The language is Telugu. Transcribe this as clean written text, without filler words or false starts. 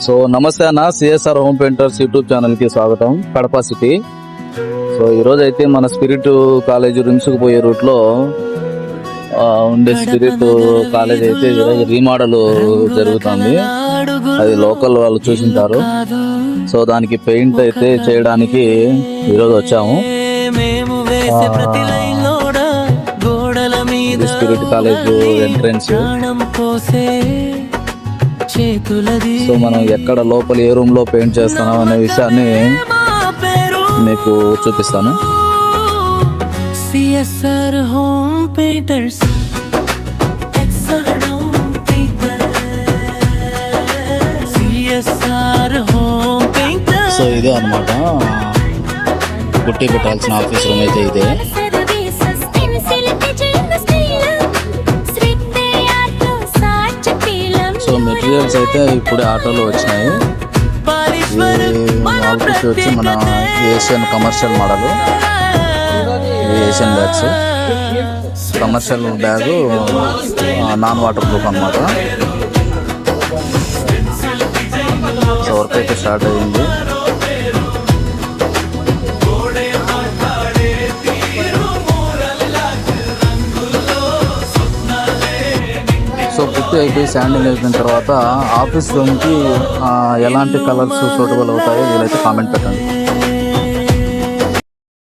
సో నమస్తే అన్న, CSR home painters YouTube channel కి స్వాగతం. కడప సిటీ. సో ఈరోజు అయితే మన స్పిరిట్ కాలేజ్ రిమ్స్కి పోయే రూట్ లో ఉండే స్పిరిట్ కాలేజ్ అయితే రీమోడల్ జరుగుతుంది. అది లోకల్ వాళ్ళు చూసింటారు. సో దానికి పెయింట్ అయితే చేయడానికి ఈరోజు వచ్చాము. Spirit college entrance. సో మనం ఎక్కడ లోపల ఏ రూమ్ లో పెయింట్ చేస్తున్నాం అనే విషయాన్ని మీకు చూపిస్తాను. CSR Home Painters. CSR Home Painters. So ఇదే అన్నమాట పుట్టి పెట్టాల్సిన ఆఫీస్ రూమ్ అయితే ఇదే. సో మెటీరియల్స్ అయితే ఇప్పుడే ఆటోలో వచ్చినాయి. ఆఫీస్ వచ్చి మన Asian commercial model, Asian bags. Commercial bag non water proof అన్నమాట. సో వర్క్ అయితే స్టార్ట్ అయ్యింది. సో పుట్టి అయిపోయి శాండింగ్ అయిపోయిన తర్వాత ఆఫీస్ రూమ్కి ఎలాంటి కలర్స్ సూటబుల్ అవుతాయో వీలైతే కామెంట్ పెట్టండి.